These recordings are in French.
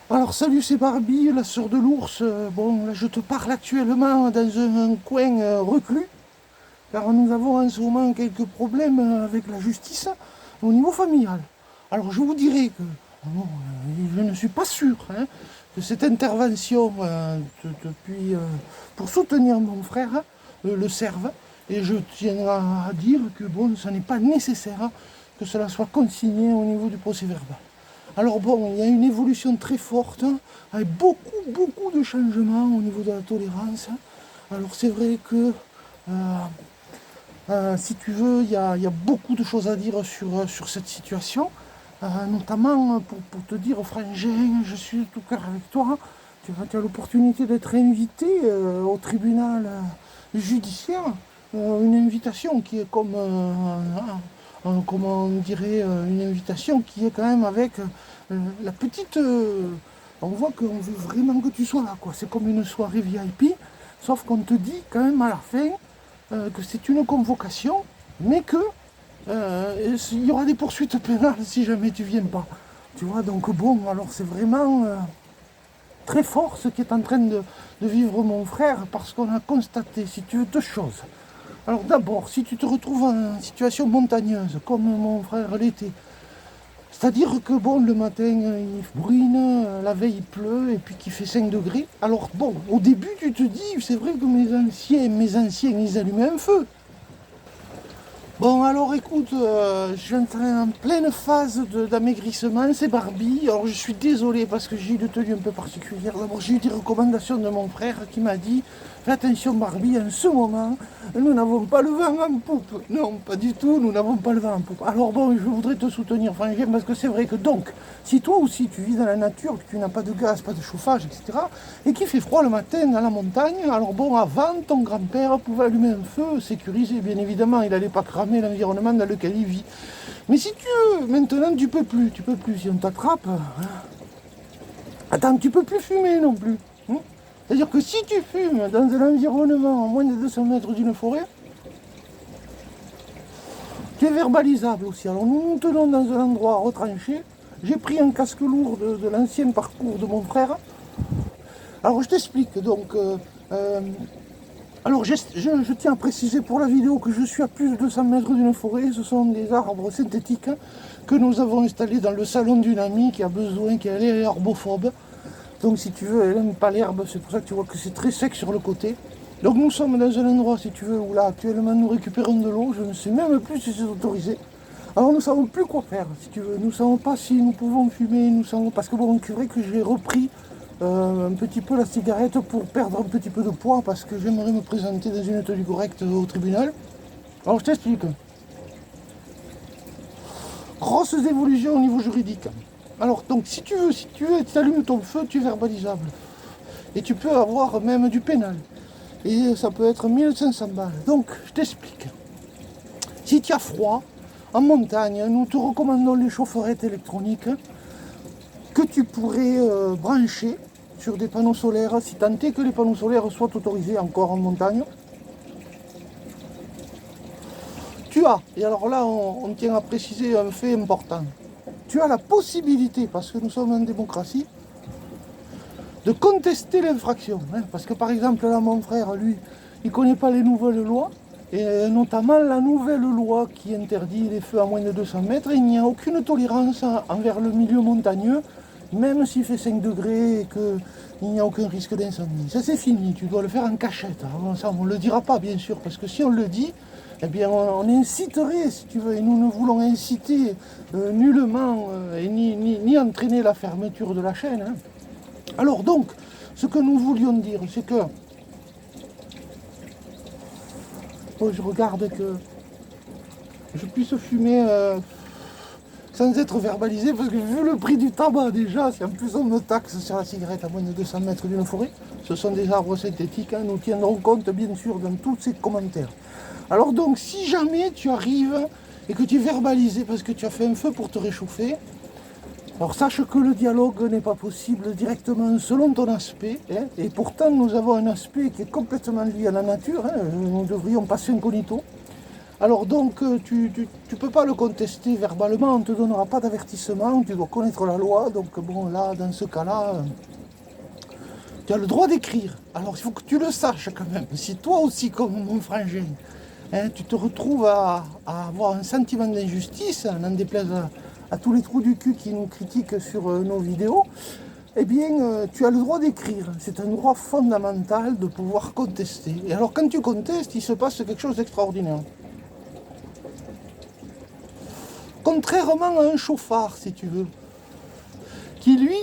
Alors salut, c'est Barbie, la sœur de l'ours. Bon, là je te parle actuellement dans un coin reclus, car nous avons en ce moment quelques problèmes avec la justice au niveau familial. Alors je vous dirais que je ne suis pas sûr que cette intervention pour soutenir mon frère le serve. Et je tiendrai à dire que bon, ce n'est pas nécessaire que cela soit consigné au niveau du procès verbal. Alors bon, il y a une évolution très forte, avec beaucoup de changements au niveau de la tolérance. Alors c'est vrai que, si tu veux, il y a beaucoup de choses à dire sur cette situation, notamment pour te dire, frangin, je suis de tout cœur avec toi. Tu as l'opportunité d'être invité au tribunal judiciaire, une invitation qui est comme, comment on dirait, une invitation qui est quand même avec la petite... on voit qu'on veut vraiment que tu sois là, quoi. C'est comme une soirée VIP, sauf qu'on te dit quand même à la fin que c'est une convocation, mais que il y aura des poursuites pénales si jamais tu viens pas. Tu vois, donc bon, alors c'est vraiment très fort ce qui est en train de vivre mon frère, parce qu'on a constaté, si tu veux, deux choses. Alors d'abord, si tu te retrouves en situation montagneuse, comme mon frère l'était, c'est-à-dire que bon, le matin, il brune, la veille, il pleut, et puis qu'il fait 5 degrés. Alors bon, au début, tu te dis, c'est vrai que mes anciens, ils allumaient un feu. Bon, alors écoute, je suis en pleine phase d'amaigrissement, c'est Barbie. Alors je suis désolé parce que j'ai eu une tenue un peu particulière. D'abord, j'ai eu des recommandations de mon frère qui m'a dit, fais attention Barbie, en ce moment, nous n'avons pas le vent en poupe. Non, pas du tout, nous n'avons pas le vent en poupe. Alors bon, je voudrais te soutenir, frangin, parce que c'est vrai que donc, si toi aussi tu vis dans la nature, que tu n'as pas de gaz, pas de chauffage, etc., et qu'il fait froid le matin dans la montagne, alors bon, avant, ton grand-père pouvait allumer un feu sécurisé, bien évidemment, il n'allait pas cramer l'environnement dans lequel il vit. Mais si tu veux, maintenant tu peux plus, si on t'attrape, attends, tu peux plus fumer non plus. C'est-à-dire que si tu fumes dans un environnement à moins de 200 mètres d'une forêt, tu es verbalisable aussi. Alors nous nous tenons dans un endroit retranché. J'ai pris un casque lourd de l'ancien parcours de mon frère. Alors je t'explique. Donc, alors je tiens à préciser pour la vidéo que je suis à plus de 200 mètres d'une forêt. Ce sont des arbres synthétiques que nous avons installés dans le salon d'une amie qui a besoin, qui est herbophobe. Donc si tu veux, elle n'aime pas l'herbe, c'est pour ça que tu vois que c'est très sec sur le côté. Donc nous sommes dans un endroit, si tu veux, où là actuellement nous récupérons de l'eau, je ne sais même plus si c'est autorisé. Alors nous ne savons plus quoi faire, si tu veux. Nous ne savons pas si nous pouvons fumer, nous savons... Parce que bon, c'est vrai que j'ai repris un petit peu la cigarette pour perdre un petit peu de poids, parce que j'aimerais me présenter dans une tenue correcte au tribunal. Alors je t'explique. Grosses évolutions au niveau juridique. Alors donc si tu veux, tu allumes ton feu, tu es verbalisable. Et tu peux avoir même du pénal. Et ça peut être 1500 balles. Donc, je t'explique. Si tu as froid, en montagne, nous te recommandons les chaufferettes électroniques que tu pourrais brancher sur des panneaux solaires, si tant est que les panneaux solaires soient autorisés encore en montagne. Tu as, et alors là, on tient à préciser un fait important, tu as la possibilité, parce que nous sommes en démocratie, de contester l'infraction. Parce que par exemple, là, mon frère, lui, il ne connaît pas les nouvelles lois, et notamment la nouvelle loi qui interdit les feux à moins de 200 mètres. Il n'y a aucune tolérance envers le milieu montagneux, même s'il fait 5 degrés et qu'il n'y a aucun risque d'incendie. Ça, c'est fini, tu dois le faire en cachette. Alors, ça, on ne le dira pas, bien sûr, parce que si on le dit, eh bien, on inciterait, si tu veux, et nous ne voulons inciter nullement et ni entraîner la fermeture de la chaîne. Alors donc, ce que nous voulions dire, c'est que... Oh, je regarde que je puisse fumer sans être verbalisé, parce que vu le prix du tabac déjà, si en plus on me taxe sur la cigarette à moins de 200 mètres d'une forêt, ce sont des arbres synthétiques, nous tiendrons compte bien sûr dans tous ces commentaires. Alors donc, si jamais tu arrives et que tu es verbalisé parce que tu as fait un feu pour te réchauffer, alors sache que le dialogue n'est pas possible directement selon ton aspect, et pourtant nous avons un aspect qui est complètement lié à la nature, nous devrions passer incognito. Alors donc, tu peux pas le contester verbalement, on ne te donnera pas d'avertissement, tu dois connaître la loi. Donc bon, là, dans ce cas-là, tu as le droit d'écrire. Alors il faut que tu le saches quand même. Si toi aussi, comme mon frangin, hein, tu te retrouves à avoir un sentiment d'injustice, n'en déplaise à tous les trous du cul qui nous critiquent sur nos vidéos, eh bien, tu as le droit d'écrire. C'est un droit fondamental de pouvoir contester. Et alors, quand tu contestes, il se passe quelque chose d'extraordinaire. Contrairement à un chauffard, si tu veux, qui lui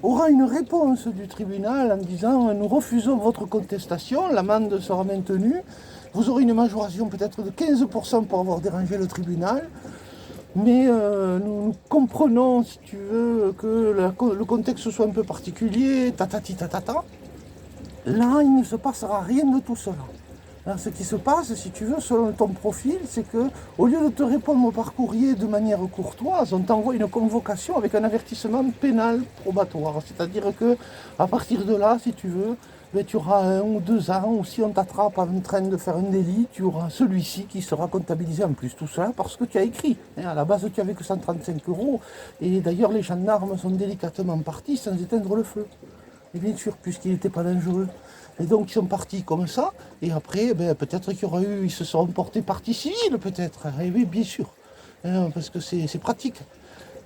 aura une réponse du tribunal en disant nous refusons votre contestation, l'amende sera maintenue, vous aurez une majoration peut-être de 15% pour avoir dérangé le tribunal, mais nous comprenons, si tu veux, que le contexte soit un peu particulier, tatati tatata. Là, il ne se passera rien de tout cela. Là, ce qui se passe, si tu veux, selon ton profil, c'est que au lieu de te répondre par courrier de manière courtoise, on t'envoie une convocation avec un avertissement pénal probatoire. C'est-à-dire que à partir de là, si tu veux, ben, tu auras 1 ou 2 ans, ou si on t'attrape en train de faire un délit, tu auras celui-ci qui sera comptabilisé en plus. Tout cela parce que tu as écrit. À la base, tu avais que 135 €. Et d'ailleurs, les gendarmes sont délicatement partis sans éteindre le feu. Et bien sûr, puisqu'il n'était pas dangereux. Et donc ils sont partis comme ça, et après, ben, peut-être qu'il y aura eu, ils se seront portés partie civile, peut-être. Et oui, bien sûr, hein, parce que c'est pratique.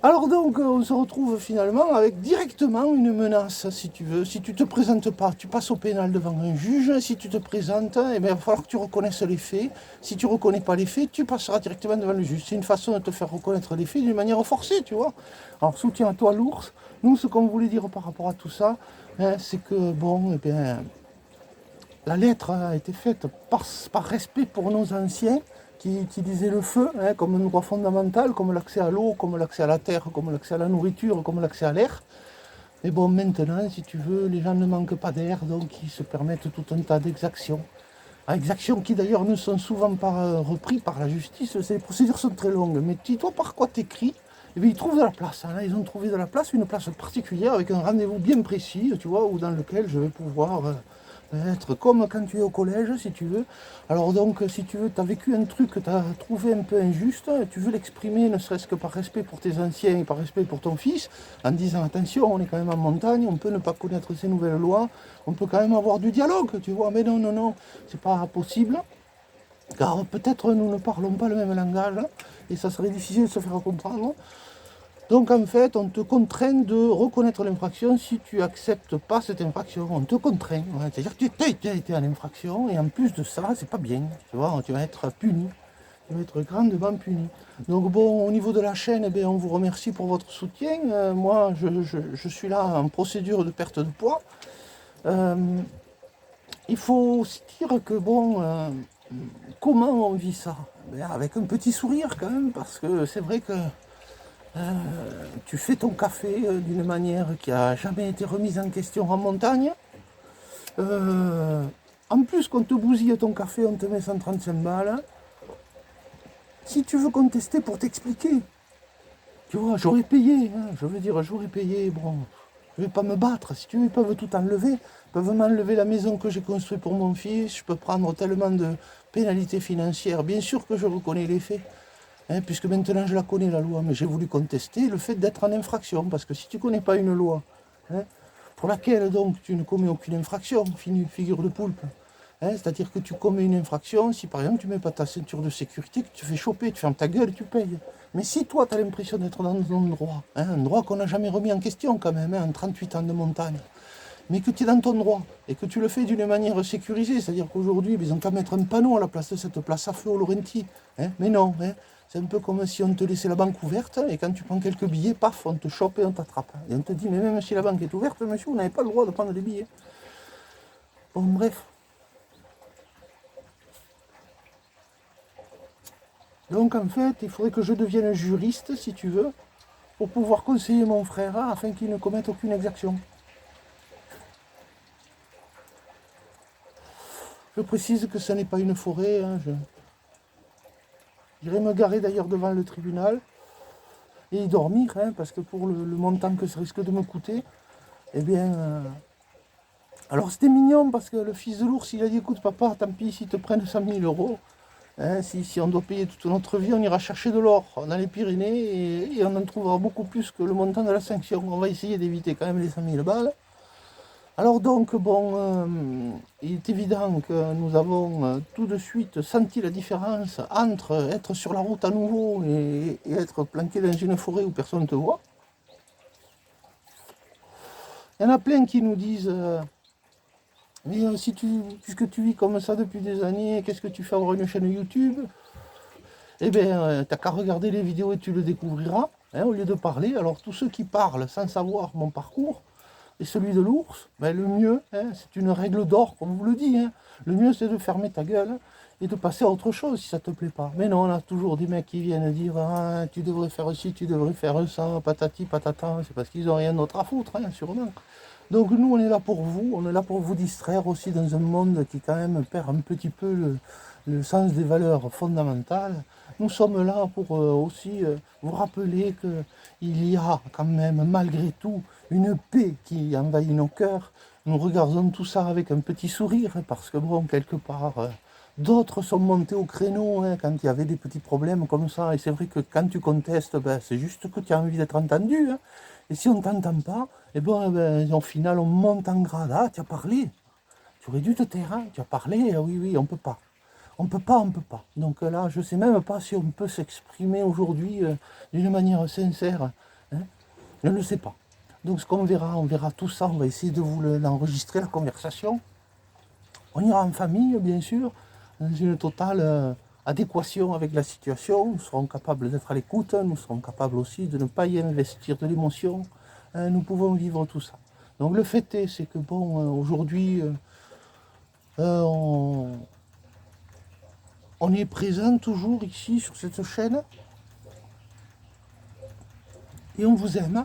Alors donc, on se retrouve finalement avec directement une menace, si tu veux. Si tu te présentes pas, tu passes au pénal devant un juge. Si tu te présentes, eh bien, il va falloir que tu reconnaisses les faits. Si tu ne reconnais pas les faits, tu passeras directement devant le juge. C'est une façon de te faire reconnaître les faits d'une manière forcée, tu vois. Alors, soutien à toi, l'ours. Nous, ce qu'on voulait dire par rapport à tout ça, hein, c'est que, bon, eh bien, la lettre a été faite par respect pour nos anciens qui utilisaient le feu, hein, comme un droit fondamental, comme l'accès à l'eau, comme l'accès à la terre, comme l'accès à la nourriture, comme l'accès à l'air. Mais bon, maintenant, si tu veux, les gens ne manquent pas d'air, donc ils se permettent tout un tas d'exactions. Exactions qui d'ailleurs ne sont souvent pas reprises par la justice. Les procédures sont très longues. Mais dis-toi par quoi t'écris, eh bien, ils trouvent de la place. Hein. Ils ont trouvé de la place, une place particulière avec un rendez-vous bien précis, tu vois, où dans lequel je vais pouvoir être comme quand tu es au collège, si tu veux. Alors donc, si tu veux, tu as vécu un truc que tu as trouvé un peu injuste, tu veux l'exprimer, ne serait-ce que par respect pour tes anciens et par respect pour ton fils, en disant attention, on est quand même en montagne, on peut ne pas connaître ces nouvelles lois, on peut quand même avoir du dialogue, tu vois. Mais non, non, non, c'est pas possible. Car peut-être nous ne parlons pas le même langage, et ça serait difficile de se faire comprendre. Donc en fait, on te contraint de reconnaître l'infraction si tu acceptes pas cette infraction. On te contraint. C'est-à-dire que tu as été en infraction, et en plus de ça, c'est pas bien. Tu vois, tu vas être puni. Tu vas être grandement puni. Donc bon, au niveau de la chaîne, eh bien, on vous remercie pour votre soutien. Moi, je suis là en procédure de perte de poids. Euh, il faut aussi dire que bon, comment on vit ça? Ben, avec un petit sourire quand même, parce que c'est vrai que tu fais ton café d'une manière qui n'a jamais été remise en question en montagne. En plus, qu'on te bousille ton café, on te met 135 balles. Si tu veux contester pour t'expliquer, tu vois, j'aurais payé. Hein, je veux dire, j'aurais payé. Bon, je vais pas me battre. Si tu veux, ils peuvent tout enlever. Ils peuvent m'enlever la maison que j'ai construite pour mon fils. Je peux prendre tellement de pénalités financières. Bien sûr que je reconnais les faits. Hein, puisque maintenant je la connais la loi, mais j'ai voulu contester le fait d'être en infraction, parce que si tu ne connais pas une loi, hein, pour laquelle donc tu ne commets aucune infraction, figure de poulpe, hein, c'est-à-dire que tu commets une infraction, si par exemple tu ne mets pas ta ceinture de sécurité, que tu fais choper, tu fermes ta gueule, tu payes. Mais si toi tu as l'impression d'être dans un droit, hein, un droit qu'on n'a jamais remis en question quand même, hein, en 38 ans de montagne, mais que tu es dans ton droit et que tu le fais d'une manière sécurisée, c'est-à-dire qu'aujourd'hui, ils ont qu'à mettre un panneau à la place de cette place à feu au Laurenti. Hein, mais non, hein, c'est un peu comme si on te laissait la banque ouverte et quand tu prends quelques billets, paf, on te chope et on t'attrape. Et on te dit, mais même si la banque est ouverte, monsieur, vous n'avez pas le droit de prendre des billets. Bon, bref. Donc en fait, il faudrait que je devienne juriste, si tu veux, pour pouvoir conseiller mon frère afin qu'il ne commette aucune exaction. Je précise que ce n'est pas une forêt. Hein, j'irai me garer d'ailleurs devant le tribunal et y dormir, hein, parce que pour le montant que ça risque de me coûter, eh bien... Alors c'était mignon parce que le fils de l'ours, il a dit, écoute papa, tant pis s'ils te prennent 100 000 €. Hein, si on doit payer toute notre vie, on ira chercher de l'or dans les Pyrénées et on en trouvera beaucoup plus que le montant de la sanction. On va essayer d'éviter quand même les 100 000 balles. Alors donc, bon, il est évident que nous avons tout de suite senti la différence entre être sur la route à nouveau et être planqué dans une forêt où personne ne te voit. Il y en a plein qui nous disent mais puisque tu vis comme ça depuis des années, qu'est-ce que tu fais avoir une chaîne YouTube? Eh bien, t'as qu'à regarder les vidéos et tu le découvriras, hein, au lieu de parler. Alors tous ceux qui parlent sans savoir mon parcours, et celui de l'ours, ben, le mieux, hein, c'est une règle d'or, comme vous le dit, hein, le mieux c'est de fermer ta gueule et de passer à autre chose si ça te plaît pas. Mais non, on a toujours des mecs qui viennent dire ah, tu devrais faire ci, tu devrais faire ça, patati patata, c'est parce qu'ils n'ont rien d'autre à foutre, hein, sûrement. Donc nous on est là pour vous, on est là pour vous distraire aussi dans un monde qui quand même perd un petit peu le sens des valeurs fondamentales. Nous sommes là pour aussi vous rappeler qu'il y a quand même malgré tout une paix qui envahit nos cœurs. Nous regardons tout ça avec un petit sourire parce que bon, quelque part, d'autres sont montés au créneau hein, quand il y avait des petits problèmes comme ça. Et c'est vrai que quand tu contestes, ben, c'est juste que tu as envie d'être entendu. Hein. Et si on ne t'entend pas, eh ben, au final, on monte en grade. Ah, tu as parlé. Tu aurais dû te taire. Hein. Tu as parlé. Oui, oui, on ne peut pas. On peut pas, on peut pas. Donc là, je ne sais même pas si on peut s'exprimer aujourd'hui d'une manière sincère. Hein. Je ne le sais pas. Donc ce qu'on verra, on verra tout ça. On va essayer de vous l'enregistrer, la conversation. On ira en famille, bien sûr, dans une totale adéquation avec la situation. Nous serons capables d'être à l'écoute. Nous serons capables aussi de ne pas y investir de l'émotion. Nous pouvons vivre tout ça. Donc le fait est, c'est que bon, aujourd'hui, on est présent toujours ici sur cette chaîne et on vous aime.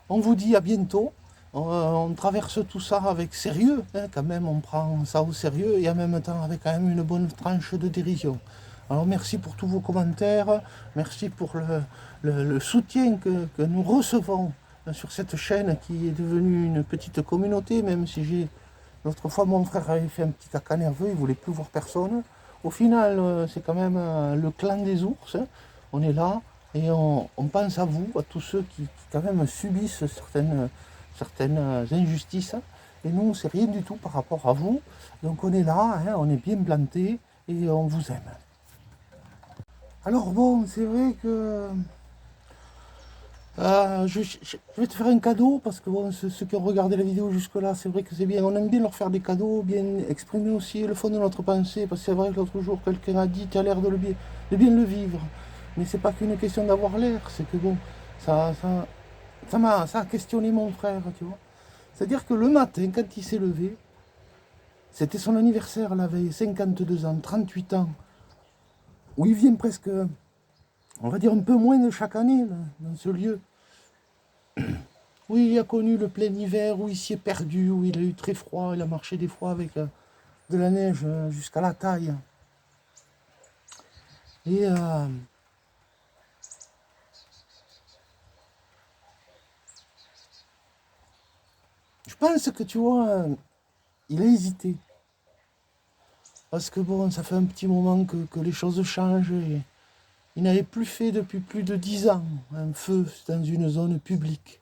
On vous dit à bientôt. On traverse tout ça avec sérieux, hein, quand même, on prend ça au sérieux et en même temps avec quand même une bonne tranche de dérision. Alors merci pour tous vos commentaires, merci pour le soutien que nous recevons sur cette chaîne qui est devenue une petite communauté, même si l'autre fois mon frère avait fait un petit caca nerveux, il ne voulait plus voir personne. Au final, c'est quand même le clan des ours, hein. On est là et on pense à vous, à tous ceux qui quand même subissent certaines injustices. Et nous, c'est rien du tout par rapport à vous. Donc on est là, hein, on est bien planté et on vous aime. Alors bon, c'est vrai que je vais te faire un cadeau parce que bon, ceux qui ont regardé la vidéo jusque-là, c'est vrai que c'est bien. On aime bien leur faire des cadeaux, bien exprimer aussi le fond de notre pensée. Parce que c'est vrai que l'autre jour, quelqu'un a dit tu as l'air de bien le vivre. Mais c'est pas qu'une question d'avoir l'air, c'est que bon, ça a questionné mon frère, tu vois. C'est-à-dire que le matin, quand il s'est levé, c'était son anniversaire la veille, 52 ans, 38 ans, où il vient presque, on va dire un peu moins de chaque année là, dans ce lieu. Où il a connu le plein hiver, où il s'y est perdu, où il a eu très froid, il a marché des fois avec de la neige jusqu'à la taille. Et je pense que tu vois, il a hésité. Parce que bon, ça fait un petit moment que les choses changent. Et il n'avait plus fait depuis plus de 10 ans un feu dans une zone publique.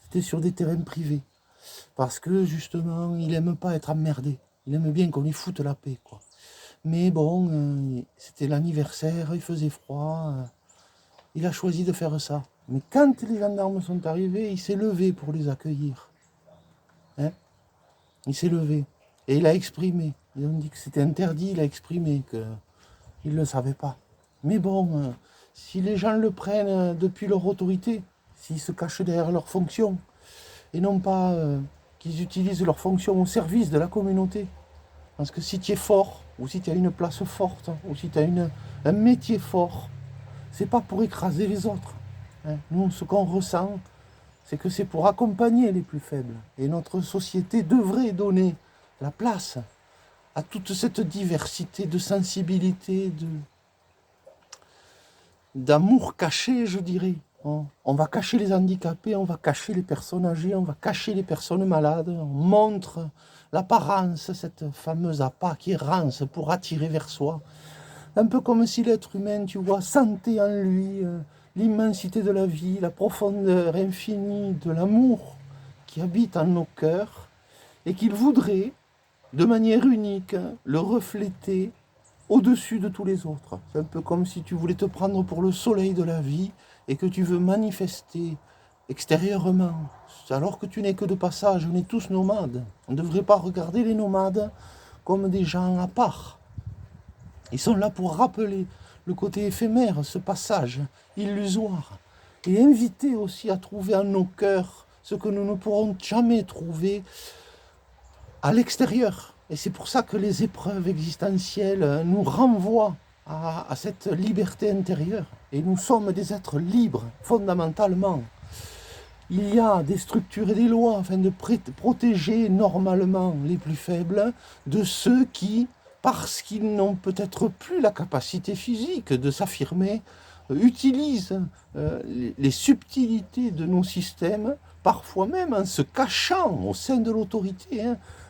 C'était sur des terrains privés. Parce que justement, il n'aime pas être emmerdé. Il aime bien qu'on lui foute la paix, quoi. Mais bon, c'était l'anniversaire, il faisait froid. Il a choisi de faire ça. Mais quand les gendarmes sont arrivés, il s'est levé pour les accueillir. Hein, il s'est levé. Et il a exprimé. Ils ont dit que c'était interdit, il a exprimé qu'il ne le savait pas. Mais bon, si les gens le prennent depuis leur autorité, s'ils se cachent derrière leur fonction, et non pas qu'ils utilisent leur fonction au service de la communauté. Parce que si tu es fort, ou si tu as une place forte, ou si tu as un métier fort, c'est pas pour écraser les autres. Hein. Nous, ce qu'on ressent, c'est que c'est pour accompagner les plus faibles. Et notre société devrait donner la place à toute cette diversité de sensibilité, d'amour caché, je dirais. On va cacher les handicapés, on va cacher les personnes âgées, on va cacher les personnes malades. On montre l'apparence, cette fameuse appât qui rance pour attirer vers soi. Un peu comme si l'être humain, tu vois, sentait en lui l'immensité de la vie, la profondeur infinie de l'amour qui habite en nos cœurs, et qu'il voudrait, de manière unique, le refléter au-dessus de tous les autres. C'est un peu comme si tu voulais te prendre pour le soleil de la vie et que tu veux manifester extérieurement, alors que tu n'es que de passage, on est tous nomades. On ne devrait pas regarder les nomades comme des gens à part. Ils sont là pour rappeler le côté éphémère, ce passage illusoire, et inviter aussi à trouver en nos cœurs ce que nous ne pourrons jamais trouver à l'extérieur. Et c'est pour ça que les épreuves existentielles nous renvoient à cette liberté intérieure. Et nous sommes des êtres libres, fondamentalement. Il y a des structures et des lois afin de protéger normalement les plus faibles de ceux qui, parce qu'ils n'ont peut-être plus la capacité physique de s'affirmer, utilisent les subtilités de nos systèmes, parfois même en se cachant au sein de l'autorité.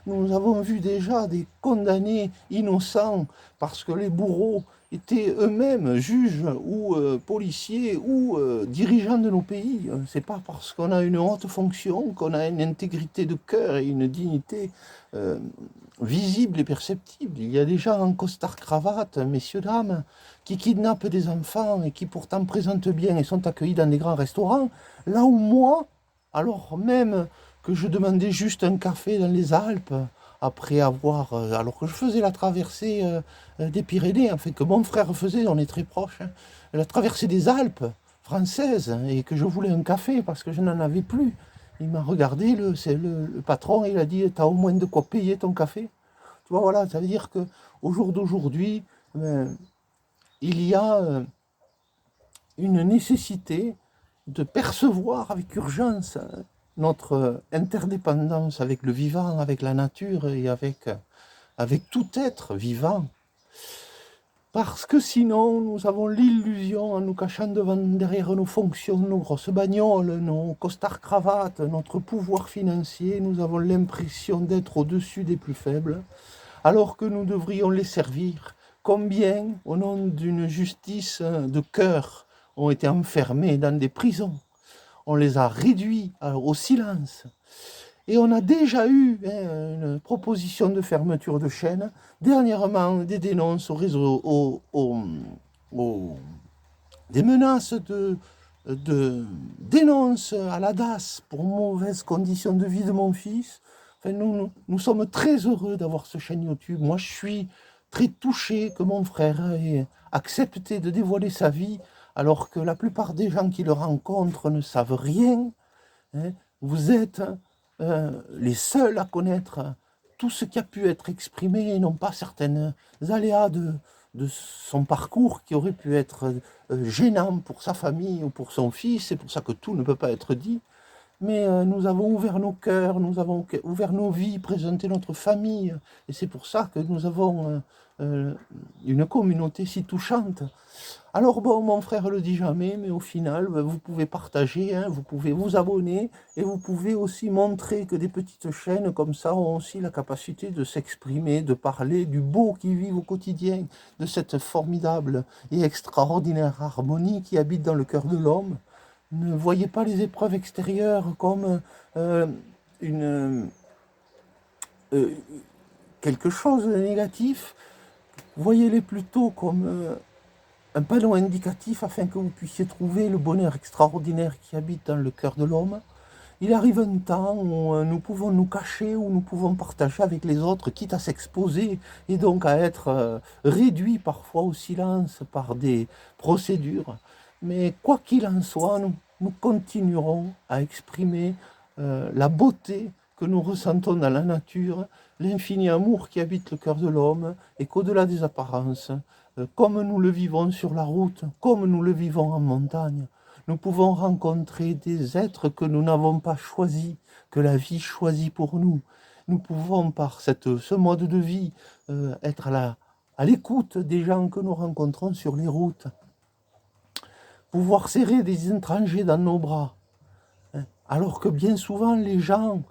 Nous avons vu déjà des condamnés innocents parce que les bourreaux étaient eux-mêmes juges ou policiers ou dirigeants de nos pays. C'est pas parce qu'on a une haute fonction, qu'on a une intégrité de cœur et une dignité visible et perceptible. Il y a des gens en costard-cravate, messieurs, dames, qui kidnappent des enfants et qui pourtant présentent bien et sont accueillis dans des grands restaurants, là où moi, alors même que je demandais juste un café dans les Alpes, après avoir, alors que je faisais la traversée des Pyrénées, enfin que mon frère faisait, on est très proches, la traversée des Alpes françaises, et que je voulais un café parce que je n'en avais plus. Il m'a regardé, le patron, il a dit, t'as au moins de quoi payer ton café. Tu vois, voilà, ça veut dire qu'au jour d'aujourd'hui, il y a une nécessité de percevoir avec urgence notre interdépendance avec le vivant, avec la nature et avec tout être vivant. Parce que sinon, nous avons l'illusion, en nous cachant derrière nos fonctions, nos grosses bagnoles, nos costards-cravates, notre pouvoir financier, nous avons l'impression d'être au-dessus des plus faibles, alors que nous devrions les servir. Combien, au nom d'une justice de cœur, ont été enfermés dans des prisons? On les a réduits au silence. Et on a déjà eu une proposition de fermeture de chaîne. Dernièrement, des dénonces au réseau, des menaces de dénonces à la DAS pour mauvaises conditions de vie de mon fils. Enfin, nous sommes très heureux d'avoir ce chaîne YouTube. Moi, je suis très touché que mon frère ait accepté de dévoiler sa vie alors que la plupart des gens qui le rencontrent ne savent rien. Vous êtes les seuls à connaître tout ce qui a pu être exprimé et non pas certaines aléas de son parcours qui auraient pu être gênants pour sa famille ou pour son fils. C'est pour ça que tout ne peut pas être dit. Mais nous avons ouvert nos cœurs, nous avons ouvert nos vies, présenté notre famille. Et c'est pour ça que nous avons une communauté si touchante. Alors bon, mon frère le dit jamais, mais au final, vous pouvez partager, vous pouvez vous abonner, et vous pouvez aussi montrer que des petites chaînes comme ça ont aussi la capacité de s'exprimer, de parler du beau qu'ils vivent au quotidien, de cette formidable et extraordinaire harmonie qui habite dans le cœur de l'homme. Ne voyez pas les épreuves extérieures comme quelque chose de négatif. Voyez-les plutôt comme un panneau indicatif afin que vous puissiez trouver le bonheur extraordinaire qui habite dans le cœur de l'homme. Il arrive un temps où nous pouvons nous cacher, où nous pouvons partager avec les autres, quitte à s'exposer et donc à être réduits parfois au silence par des procédures. Mais quoi qu'il en soit, nous continuerons à exprimer la beauté que nous ressentons dans la nature, l'infini amour qui habite le cœur de l'homme, et qu'au-delà des apparences, comme nous le vivons sur la route, comme nous le vivons en montagne, nous pouvons rencontrer des êtres que nous n'avons pas choisis, que la vie choisit pour nous. Nous pouvons, par ce mode de vie, être à l'écoute des gens que nous rencontrons sur les routes, pouvoir serrer des étrangers dans nos bras, alors que bien souvent les gens,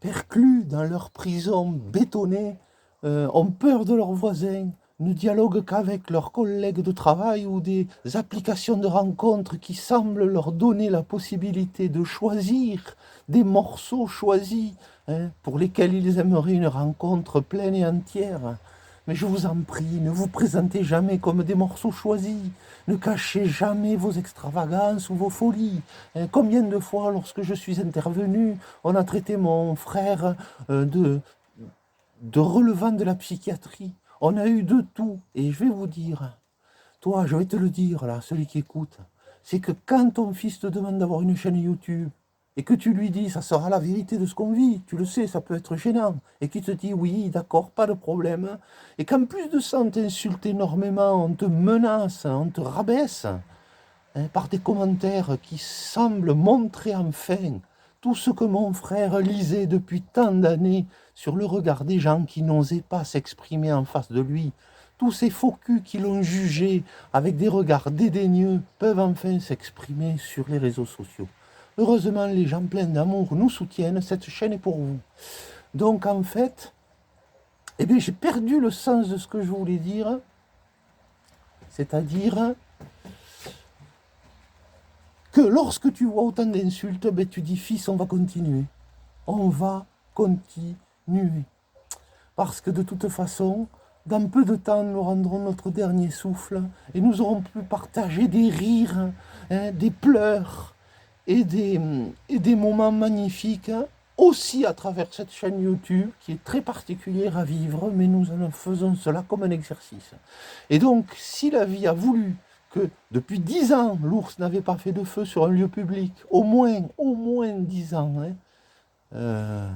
perclus dans leur prison bétonnée, ont peur de leurs voisins, ne dialoguent qu'avec leurs collègues de travail ou des applications de rencontres qui semblent leur donner la possibilité de choisir des morceaux choisis, hein, pour lesquels ils aimeraient une rencontre pleine et entière. Mais je vous en prie, ne vous présentez jamais comme des morceaux choisis. Ne cachez jamais vos extravagances ou vos folies. Combien de fois, lorsque je suis intervenu, on a traité mon frère de relevant de la psychiatrie. On a eu de tout. Et je vais vous dire, toi, je vais te le dire, là, celui qui écoute, c'est que quand ton fils te demande d'avoir une chaîne YouTube, et que tu lui dis, ça sera la vérité de ce qu'on vit, tu le sais, ça peut être gênant, et qu'il te dit, oui, d'accord, pas de problème, et qu'en plus de ça, on t'insulte énormément, on te menace, on te rabaisse, hein, par des commentaires qui semblent montrer enfin tout ce que mon frère lisait depuis tant d'années sur le regard des gens qui n'osaient pas s'exprimer en face de lui. Tous ces faux culs qui l'ont jugé avec des regards dédaigneux peuvent enfin s'exprimer sur les réseaux sociaux. Heureusement, les gens pleins d'amour nous soutiennent, cette chaîne est pour vous. Donc en fait, eh bien, j'ai perdu le sens de ce que je voulais dire, c'est-à-dire que lorsque tu vois autant d'insultes, ben, tu dis, fils, on va continuer. On va continuer. Parce que de toute façon, dans peu de temps, nous rendrons notre dernier souffle et nous aurons pu partager des rires, hein, des pleurs et des moments magnifiques, hein, aussi à travers cette chaîne YouTube qui est très particulière à vivre, mais nous en faisons cela comme un exercice. Et donc, si la vie a voulu que depuis 10 ans, l'ours n'avait pas fait de feu sur un lieu public, au moins 10 ans, hein,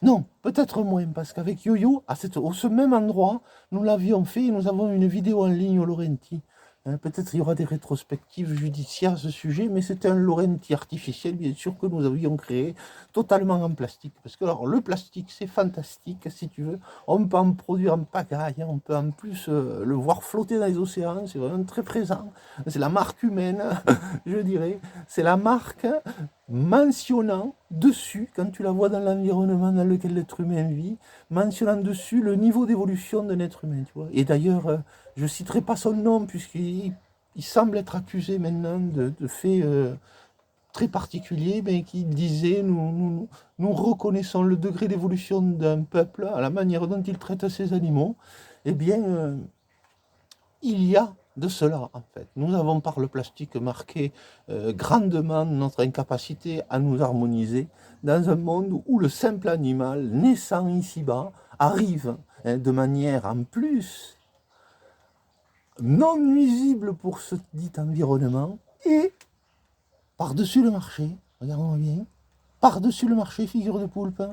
non, peut-être moins, parce qu'avec Yo-Yo, au ce même endroit, nous l'avions fait et nous avons une vidéo en ligne au Laurenti. Hein, peut-être il y aura des rétrospectives judiciaires à ce sujet, mais c'était un Laurenti artificiel, bien sûr, que nous avions créé totalement en plastique. Parce que alors, le plastique, c'est fantastique, si tu veux. On peut en produire en pagaille, hein, on peut en plus le voir flotter dans les océans, c'est vraiment très présent. C'est la marque humaine, je dirais. C'est la marque mentionnant dessus, quand tu la vois dans l'environnement dans lequel l'être humain vit, mentionnant dessus le niveau d'évolution d'un être humain, tu vois. Et d'ailleurs, je ne citerai pas son nom, puisqu'il semble être accusé maintenant de faits très particuliers, mais qui disait, nous reconnaissons le degré d'évolution d'un peuple à la manière dont il traite ses animaux. Eh bien, il y a de cela, en fait. Nous avons par le plastique marqué grandement notre incapacité à nous harmoniser dans un monde où le simple animal, naissant ici-bas, arrive, hein, de manière en plus non nuisible pour ce dit environnement, et par-dessus le marché, regardons bien, par-dessus le marché, figure de poulpe,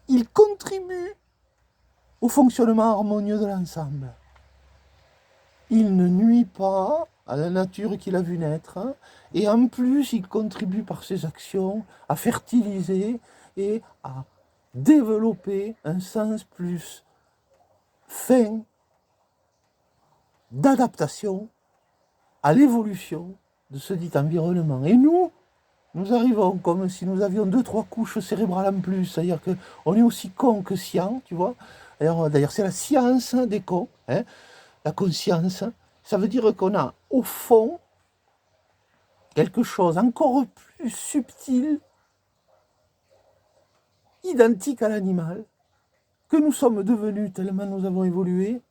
il contribue au fonctionnement harmonieux de l'ensemble. Il ne nuit pas à la nature qu'il a vu naître, hein, et en plus, il contribue par ses actions à fertiliser et à développer un sens plus fin d'adaptation à l'évolution de ce dit environnement. Et nous arrivons comme si nous avions 2-3 couches cérébrales en plus, c'est-à-dire qu'on est aussi con que science, tu vois. D'ailleurs, c'est la science des cons, hein. La conscience, ça veut dire qu'on a au fond quelque chose encore plus subtil, identique à l'animal, que nous sommes devenus tellement nous avons évolué,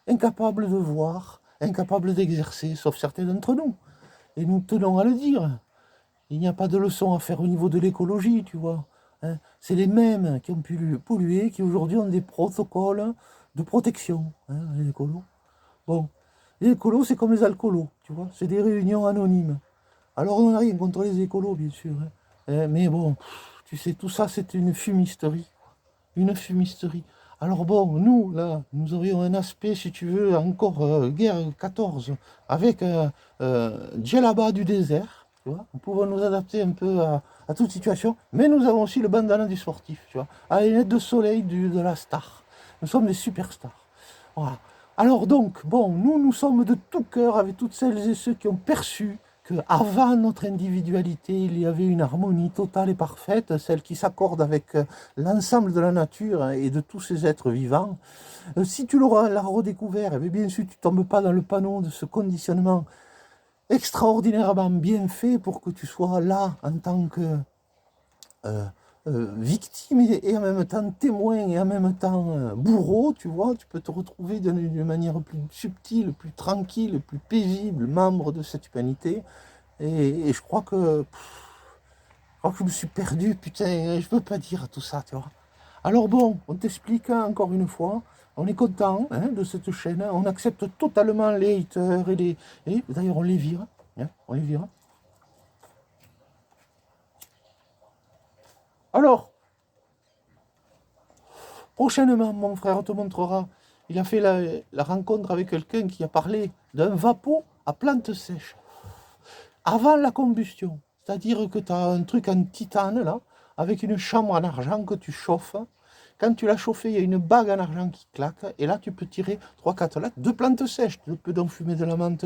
incapables de voir, incapables d'exercer, sauf certains d'entre nous. Et nous tenons à le dire. Il n'y a pas de leçon à faire au niveau de l'écologie, tu vois. Hein, c'est les mêmes qui ont pu polluer, qui aujourd'hui ont des protocoles de protection, hein, les écolos. Bon, les écolos, c'est comme les alcoolos, tu vois, c'est des réunions anonymes. Alors, on n'a rien contre les écolos, bien sûr, hein. Mais bon, tu sais, tout ça, c'est une fumisterie. Une fumisterie. Alors bon, nous, là, nous aurions un aspect, si tu veux, encore guerre 14, avec Djellaba du désert, tu vois. Nous pouvons nous adapter un peu à toute situation, mais nous avons aussi le bandana du sportif, tu vois, à les lunettes de soleil de la star. Nous sommes des superstars. Voilà. Alors donc, bon, nous sommes de tout cœur avec toutes celles et ceux qui ont perçu qu'avant notre individualité, il y avait une harmonie totale et parfaite, celle qui s'accorde avec l'ensemble de la nature et de tous ces êtres vivants. Si tu l'as redécouvert, eh bien sûr, tu ne tombes pas dans le panneau de ce conditionnement extraordinairement bien fait pour que tu sois là en tant que victime et en même temps témoin et en même temps bourreau, tu vois. Tu peux te retrouver d'une manière plus subtile, plus tranquille, plus paisible, membre de cette humanité. Et je crois que je me suis perdu, putain, je peux pas dire tout ça, tu vois. Alors bon, on t'explique encore une fois, on est content de cette chaîne, on accepte totalement les haters et d'ailleurs on les vire, on les vire. Alors, prochainement, mon frère te montrera, il a fait la rencontre avec quelqu'un qui a parlé d'un vapeau à plante sèche, avant la combustion. C'est-à-dire que tu as un truc en titane, là, avec une chambre en argent que tu chauffes. Quand tu l'as chauffé, il y a une bague en argent qui claque, et là, tu peux tirer 3-4 lattes de plantes sèches. Tu peux donc fumer de la menthe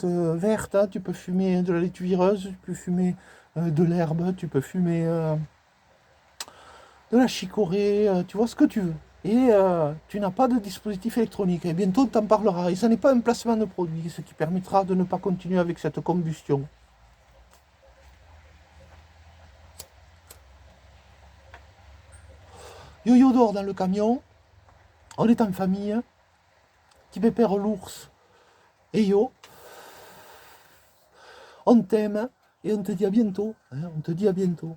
verte, hein, tu peux fumer de la laitue vireuse, tu peux fumer de l'herbe, tu peux fumer de la chicorée, tu vois ce que tu veux. Et tu n'as pas de dispositif électronique. Et bientôt, on t'en parlera. Et ce n'est pas un placement de produit, ce qui permettra de ne pas continuer avec cette combustion. Yo-yo dort dans le camion. On est en famille. Petit pépère l'ours. Et yo. On t'aime. Et on te dit à bientôt. On te dit à bientôt.